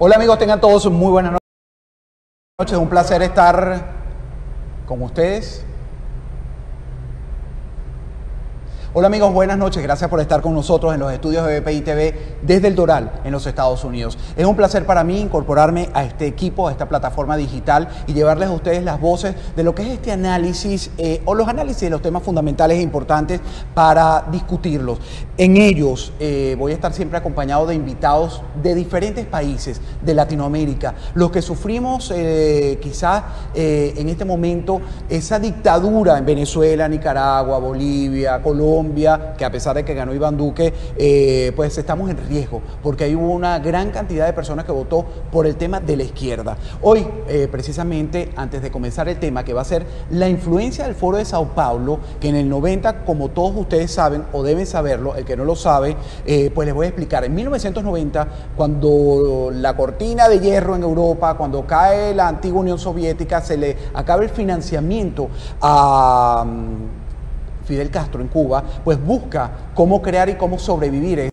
Hola amigos, tengan todos muy buenas noches, un placer estar con ustedes. Hola amigos, buenas noches, gracias por estar con nosotros en los estudios de BPI TV desde el Doral, en los Estados Unidos. Es un placer para mí incorporarme a este equipo, a esta plataforma digital y llevarles a ustedes las voces de lo que es este análisis o los análisis de los temas fundamentales e importantes para discutirlos. En ellos voy a estar siempre acompañado de invitados de diferentes países de Latinoamérica, los que sufrimos quizás en este momento esa dictadura en Venezuela, Nicaragua, Bolivia, Colombia, que a pesar de que ganó Iván Duque, pues estamos en riesgo, porque hay una gran cantidad de personas que votó por el tema de la izquierda. Hoy, precisamente, antes de comenzar el tema, que va a ser la influencia del Foro de Sao Paulo, que en el 90, como todos ustedes saben, o deben saberlo, el que no lo sabe, pues les voy a explicar. En 1990, cuando la cortina de hierro en Europa, cuando cae la antigua Unión Soviética, se le acaba el financiamiento a Fidel Castro en Cuba, pues busca cómo crear y cómo sobrevivir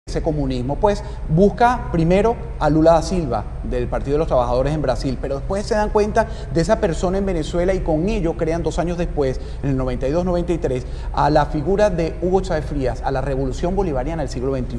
ese comunismo, pues busca primero a Lula da Silva del Partido de los Trabajadores en Brasil, pero después se dan cuenta de esa persona en Venezuela y con ello crean 2 años después, en el 92-93, a la figura de Hugo Chávez Frías, a la revolución bolivariana del siglo XXI.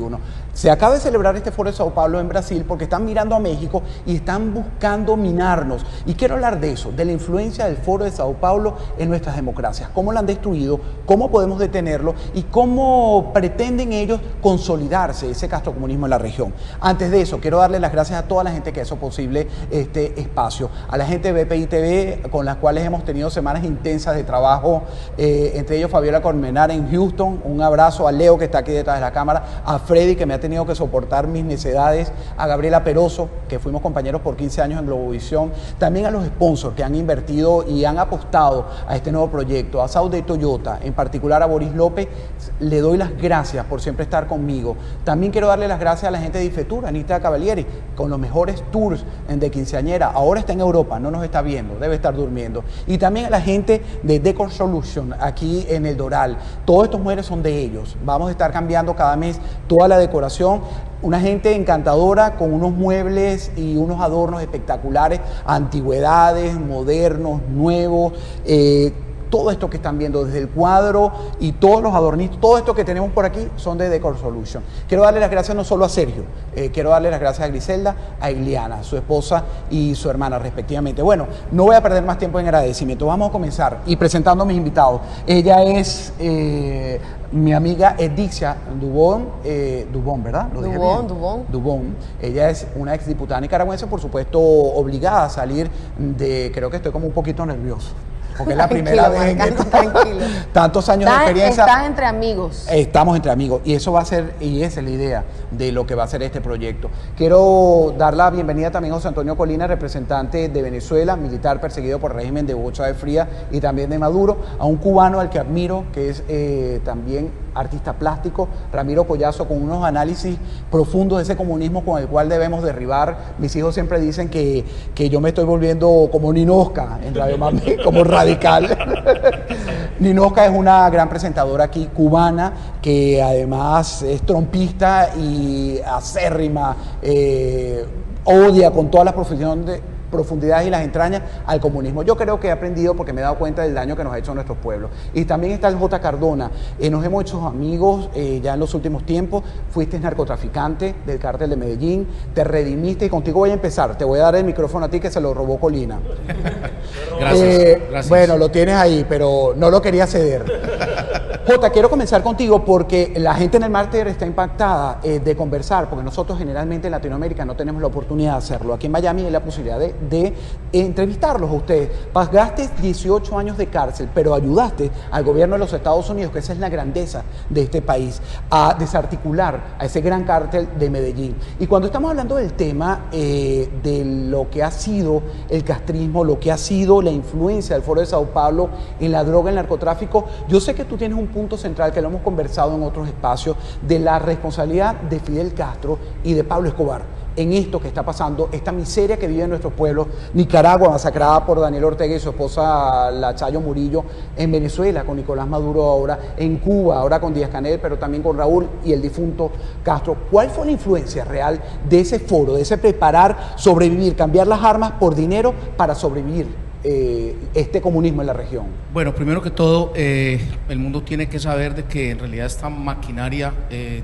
Se acaba de celebrar este Foro de Sao Paulo en Brasil porque están mirando a México y están buscando minarnos. Y quiero hablar de eso, de la influencia del Foro de Sao Paulo en nuestras democracias, cómo la han destruido, cómo podemos detenerlo y cómo pretenden ellos consolidarse ese castrocomunismo en la región. Antes de eso, quiero darle las gracias a toda la gente que hizo posible este espacio, a la gente de BPI TV, con las cuales hemos tenido semanas intensas de trabajo, entre ellos Fabiola Colmenar en Houston, un abrazo a Leo que está aquí detrás de la cámara, a Freddy que me ha tenido que soportar mis necedades, a Gabriela Peroso, que fuimos compañeros por 15 años en Globovisión, también a los sponsors que han invertido y han apostado a este nuevo proyecto, a Saudi Toyota, en particular a Boris López, le doy las gracias por siempre estar conmigo. También quiero darle las gracias a la gente de Ifetur, Anita Cavalieri, con los mejores tours de quinceañera. Ahora está en Europa, no nos está viendo, debe estar durmiendo. Y también a la gente de Decor Solution, aquí en el Doral. Todos estos muebles son de ellos. Vamos a estar cambiando cada mes toda la decoración. Una gente encantadora con unos muebles y unos adornos espectaculares, antigüedades, modernos, nuevos, todo esto que están viendo, desde el cuadro y todos los adornitos, todo esto que tenemos por aquí son de Decor Solution. Quiero darle las gracias no solo a Sergio, quiero darle las gracias a Griselda, a Iliana, su esposa y su hermana respectivamente. Bueno, no voy a perder más tiempo en agradecimiento, vamos a comenzar y presentando a mis invitados. Ella es mi amiga Edixia Dubón, ¿verdad? Dubón. Ella es una exdiputada nicaragüense, por supuesto, obligada a salir de, creo que estoy como un poquito nervioso, porque es la primera vez en tantos años de experiencia. Estás entre amigos. Estamos entre amigos y eso va a ser, y esa es la idea de lo que va a ser este proyecto. Quiero dar la bienvenida también a José Antonio Colina, representante de Venezuela, militar perseguido por el régimen de Hugo Chávez Frías y también de Maduro, a un cubano al que admiro, que es también artista plástico, Ramiro Collazo, con unos análisis profundos de ese comunismo con el cual debemos derribar. Mis hijos siempre dicen que yo me estoy volviendo como Ninosca en Radio Mami, como radical. Ninosca es una gran presentadora aquí cubana que además es trompista y acérrima, odia con todas las profundidades y las entrañas al comunismo. Yo creo que he aprendido porque me he dado cuenta del daño que nos ha hecho a nuestros pueblos. Y también está el J. Cardona. Nos hemos hecho amigos ya en los últimos tiempos. Fuiste narcotraficante del cártel de Medellín, te redimiste y contigo voy a empezar. Te voy a dar el micrófono a ti que se lo robó Colina. Gracias. Bueno, lo tienes ahí, pero no lo quería ceder. Jota, quiero comenzar contigo porque la gente en el máster está impactada de conversar, porque nosotros generalmente en Latinoamérica no tenemos la oportunidad de hacerlo. Aquí en Miami hay la posibilidad de entrevistarlos a ustedes. Pagaste 18 años de cárcel, pero ayudaste al gobierno de los Estados Unidos, que esa es la grandeza de este país, a desarticular a ese gran cártel de Medellín. Y cuando estamos hablando del tema de lo que ha sido el castrismo, lo que ha sido la influencia del Foro de Sao Paulo en la droga, el narcotráfico, yo sé que tú tienes un punto central que lo hemos conversado en otros espacios, de la responsabilidad de Fidel Castro y de Pablo Escobar. en esto que está pasando, esta miseria que vive en nuestro pueblo, Nicaragua masacrada por Daniel Ortega y su esposa la Chayo Murillo, en Venezuela con Nicolás Maduro ahora, en Cuba ahora con Díaz-Canel, pero también con Raúl y el difunto Castro. ¿Cuál fue la influencia real de ese foro, de ese preparar, sobrevivir, cambiar las armas por dinero para sobrevivir este comunismo en la región? Bueno, primero que todo, el mundo tiene que saber de que en realidad esta maquinaria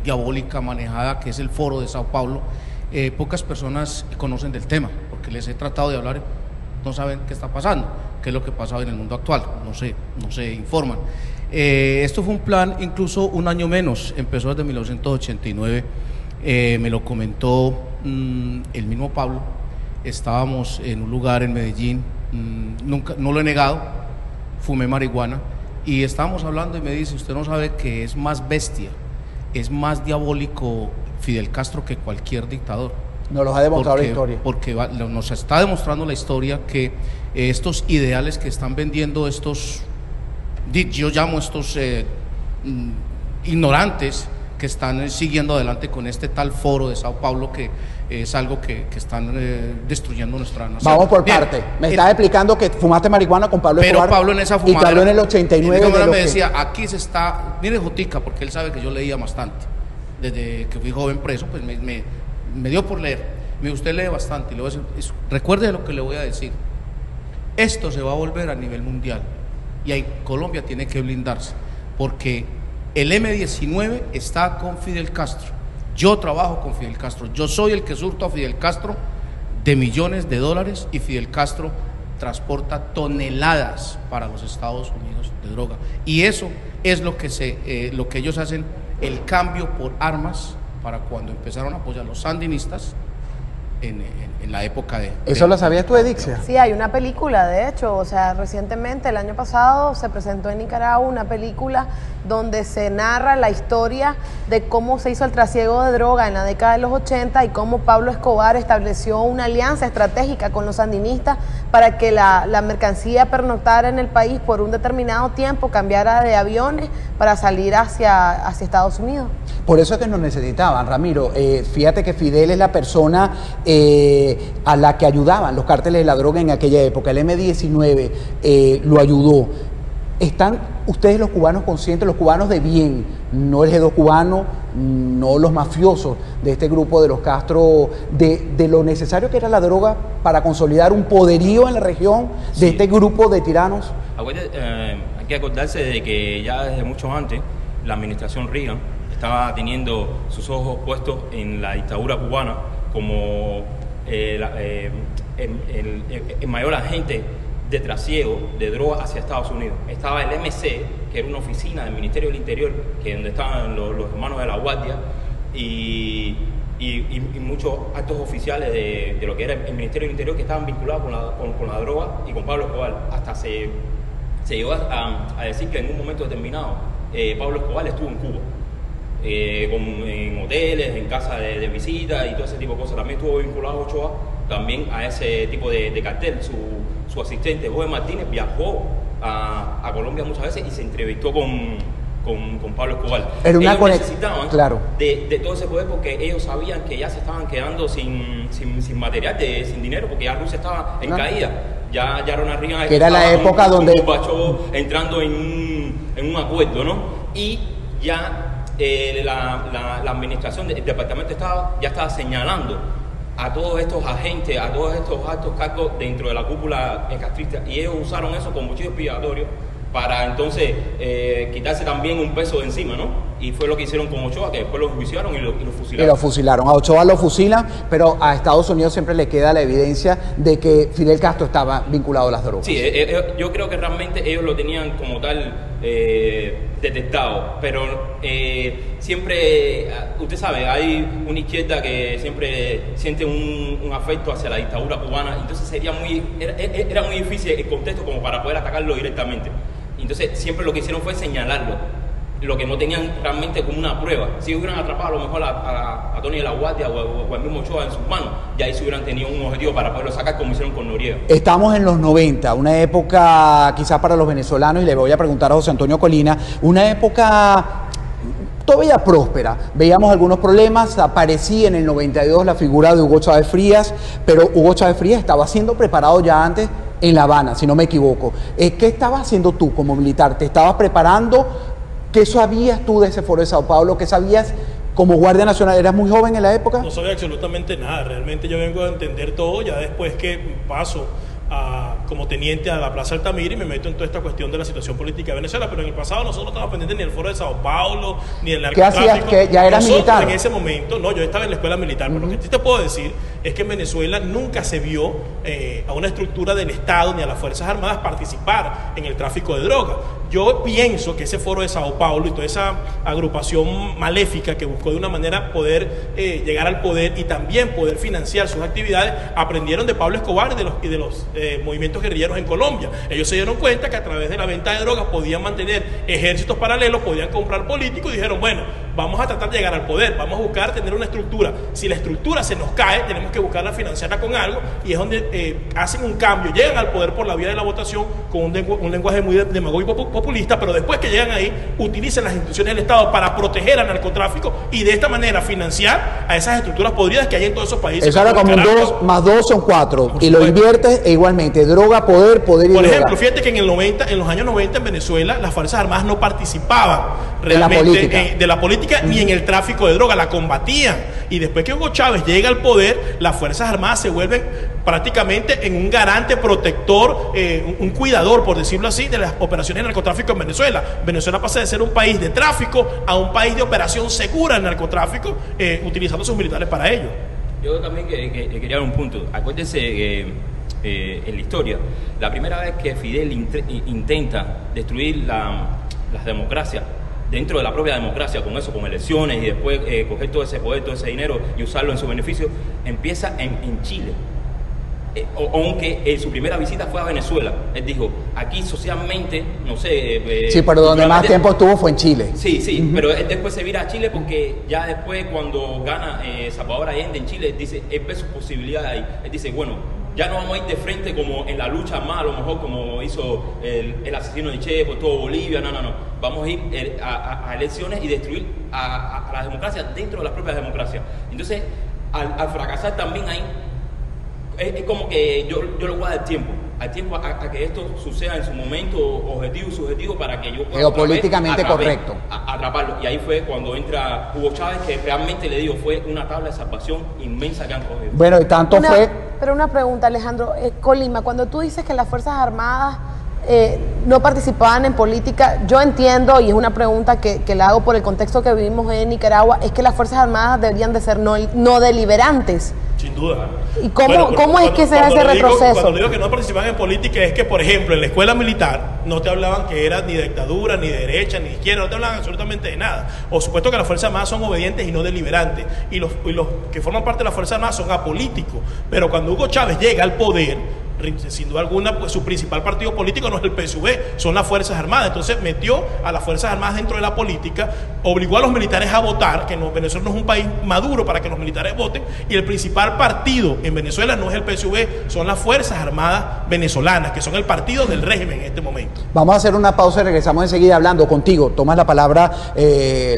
diabólica manejada, que es el Foro de Sao Paulo, pocas personas conocen del tema, porque les he tratado de hablar, no saben qué está pasando, qué es lo que pasa en el mundo actual, no se informan. Esto fue un plan incluso un año menos, empezó desde 1989, me lo comentó el mismo Pablo. Estábamos en un lugar en Medellín, nunca, no lo he negado, fumé marihuana y estábamos hablando y me dice, usted no sabe que es más bestia, es más diabólico Fidel Castro que cualquier dictador. Nos lo ha demostrado la historia. Porque nos está demostrando la historia que estos ideales que están vendiendo estos, yo llamo estos ignorantes, que están siguiendo adelante con este tal foro de Sao Paulo, que es algo que están destruyendo nuestra nación. Vamos por parte. Me estás explicando que fumaste marihuana con Pablo Escobar. Pero Pablo en esa fumada, y que habló en el 89 me decía, aquí se está, mire Jotica, porque él sabe que yo leía bastante. Desde que fui joven preso, pues me dio por leer. Me dijo, usted lee bastante. Y le voy a decir, recuerde lo que le voy a decir. Esto se va a volver a nivel mundial. Y ahí Colombia tiene que blindarse, porque el M-19 está con Fidel Castro. Yo trabajo con Fidel Castro. Yo soy el que surto a Fidel Castro de millones de dólares y Fidel Castro transporta toneladas para los Estados Unidos de droga. Y eso es lo que ellos hacen, el cambio por armas para cuando empezaron a apoyar a los sandinistas en la época de... ¿Eso lo sabías tú, Edixia? Sí, hay una película, de hecho, o sea, recientemente, el año pasado, se presentó en Nicaragua una película donde se narra la historia de cómo se hizo el trasiego de droga en la década de los 80 y cómo Pablo Escobar estableció una alianza estratégica con los sandinistas para que la mercancía pernoctara en el país por un determinado tiempo, cambiara de aviones para salir hacia Estados Unidos. Por eso es que nos necesitaban, Ramiro. Fíjate que Fidel es la persona a la que ayudaban los cárteles de la droga en aquella época. El M-19 lo ayudó. ¿Están ustedes los cubanos conscientes, los cubanos de bien, no el G2 cubano, no los mafiosos de este grupo de los Castro, de lo necesario que era la droga para consolidar un poderío en la región de este grupo de tiranos? Hay que acordarse de que ya desde mucho antes la administración Reagan estaba teniendo sus ojos puestos en la dictadura cubana como el mayor agente de trasiego de drogas hacia Estados Unidos. Estaba el MC, que era una oficina del Ministerio del Interior, que donde estaban los hermanos de la Guardia y muchos altos oficiales de lo que era el Ministerio del Interior que estaban vinculados con la droga y con Pablo Escobar. Hasta se llegó a decir que en un momento determinado Pablo Escobar estuvo en Cuba. En hoteles, en casas de visita y todo ese tipo de cosas. También estuvo vinculado Ochoa también a ese tipo de cartel. Su asistente, Jorge Martínez, viajó a Colombia muchas veces y se entrevistó con Pablo Escobar. Era una ellos necesitaban claro. de todo ese poder porque ellos sabían que ya se estaban quedando sin material, sin dinero, porque ya Rusia estaba en caída. Ya Ronald Reagan que era la época donde entrando en un acuerdo, ¿no? Y ya la administración del Departamento de Estado ya estaba señalando a todos estos agentes, a todos estos altos cargos dentro de la cúpula castrista, y ellos usaron eso como chivo expiatorio para entonces quitarse también un peso de encima, ¿no? Y fue lo que hicieron con Ochoa, que después lo juiciaron y lo fusilaron. Y lo fusilaron. A Ochoa lo fusilan, pero a Estados Unidos siempre le queda la evidencia de que Fidel Castro estaba vinculado a las drogas. Sí, yo creo que realmente ellos lo tenían como tal detectado, pero siempre, usted sabe, hay una izquierda que siempre siente un afecto hacia la dictadura cubana, entonces era muy difícil el contexto como para poder atacarlo directamente. Entonces siempre lo que hicieron fue señalarlo, lo que no tenían realmente como una prueba. Si hubieran atrapado a lo mejor a Tony de la Guardia o al mismo Ochoa en sus manos, ya ahí se hubieran tenido un objetivo para poderlo sacar como hicieron con Noriega. Estamos en los 90, una época quizás para los venezolanos, y le voy a preguntar a José Antonio Colina, una época todavía próspera. Veíamos algunos problemas, aparecía en el 92 la figura de Hugo Chávez Frías, pero Hugo Chávez Frías estaba siendo preparado ya antes en La Habana, si no me equivoco. ¿Qué estabas haciendo tú como militar? ¿Te estabas preparando? ¿Qué sabías tú de ese foro de Sao Paulo? ¿Qué sabías como Guardia Nacional? ¿Eras muy joven en la época? No sabía absolutamente nada. Realmente yo vengo a entender todo ya después que paso como teniente a la Plaza Altamira y me meto en toda esta cuestión de la situación política de Venezuela, pero en el pasado nosotros no estábamos pendientes ni del foro de Sao Paulo, ni del narcotráfico. ¿Qué hacías? ¿Que ya eras militar? En ese momento, no, yo estaba en la escuela militar, pero lo que sí te puedo decir es que en Venezuela nunca se vio a una estructura del Estado ni a las Fuerzas Armadas participar en el tráfico de droga. Yo pienso que ese foro de Sao Paulo y toda esa agrupación maléfica que buscó de una manera poder llegar al poder y también poder financiar sus actividades, aprendieron de Pablo Escobar y de los movimientos guerrilleros en Colombia. Ellos se dieron cuenta que a través de la venta de drogas podían mantener ejércitos paralelos, podían comprar políticos y dijeron, bueno, vamos a tratar de llegar al poder, vamos a buscar tener una estructura. Si la estructura se nos cae, tenemos que buscarla financiarla con algo y es donde hacen un cambio, llegan al poder por la vía de la votación con un lenguaje muy demagógico populista, pero después que llegan ahí, utilizan las instituciones del Estado para proteger al narcotráfico y de esta manera financiar a esas estructuras podridas que hay en todos esos países. Eso era como un 2 más 2 son 4 y lo inviertes e igualmente, droga, poder y Por droga. ejemplo, fíjate que en los años 90 en Venezuela las Fuerzas Armadas no participaban realmente de la política ni en el tráfico de droga, la combatían. Y después que Hugo Chávez llega al poder, las Fuerzas Armadas se vuelven prácticamente en un garante protector, un cuidador, por decirlo así, de las operaciones de narcotráfico en Venezuela. Venezuela pasa de ser un país de tráfico a un país de operación segura en narcotráfico, utilizando sus militares para ello. Yo también quería dar un punto. Acuérdense que en la historia, la primera vez que Fidel intenta destruir las democracias, dentro de la propia democracia, con eso, con elecciones y después coger todo ese poder, todo ese dinero y usarlo en su beneficio, empieza en Chile. Aunque su primera visita fue a Venezuela, él dijo, aquí socialmente, no sé... sí, pero donde más tiempo estuvo fue en Chile. Sí, pero él después se vira a Chile porque ya después cuando gana Salvador Allende en Chile, él dice, él ve sus posibilidades ahí. Él dice, bueno, ya no vamos a ir de frente como en la lucha armada, a lo mejor como hizo el asesino de Che por todo Bolivia, no. Vamos a ir a elecciones y destruir a la democracia dentro de las propias democracias. Entonces, al fracasar también ahí, es como que yo le voy a dar tiempo a que esto suceda en su momento objetivo y subjetivo para que yo pueda geopolíticamente correcto atraparlo. Y ahí fue cuando entra Hugo Chávez, que realmente le digo, fue una tabla de salvación inmensa que han cogido. Bueno, y tanto fue... Pero una pregunta, Alejandro, Colima, cuando tú dices que las Fuerzas Armadas no participaban en política, yo entiendo, y es una pregunta que la hago por el contexto que vivimos en Nicaragua, es que las Fuerzas Armadas deberían de ser no deliberantes. Sin duda. ¿Y cómo es que se da ese retroceso? Cuando digo que no participaban en política es que, por ejemplo, en la escuela militar no te hablaban que era ni dictadura, ni de derecha, ni de izquierda, no te hablaban absolutamente de nada. Por supuesto que las Fuerzas Armadas son obedientes y no deliberantes. Y los que forman parte de las Fuerzas Armadas son apolíticos. Pero cuando Hugo Chávez llega al poder, sin duda alguna, pues su principal partido político no es el PSUV, son las Fuerzas Armadas. Entonces metió a las Fuerzas Armadas dentro de la política, obligó a los militares a votar, que Venezuela no es un país maduro para que los militares voten, y el principal partido en Venezuela no es el PSUV, son las Fuerzas Armadas venezolanas, que son el partido del régimen en este momento. Vamos a hacer una pausa y regresamos enseguida hablando contigo. Tomas la palabra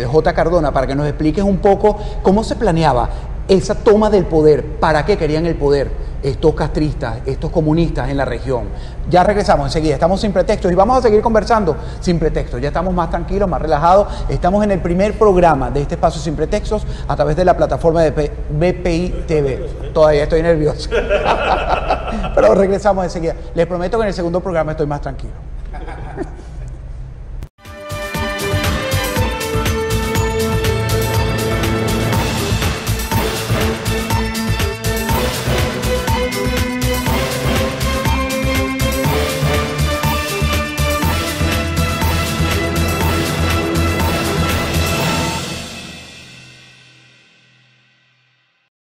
J. Cardona para que nos expliques un poco cómo se planeaba esa toma del poder, para qué querían el poder estos castristas, estos comunistas en la región. Ya regresamos enseguida, estamos sin pretextos y vamos a seguir conversando sin pretextos. Ya estamos más tranquilos, más relajados. Estamos en el primer programa de este espacio sin pretextos a través de la plataforma de BPI TV. Todavía estoy nervioso. Pero regresamos enseguida. Les prometo que en el segundo programa estoy más tranquilo.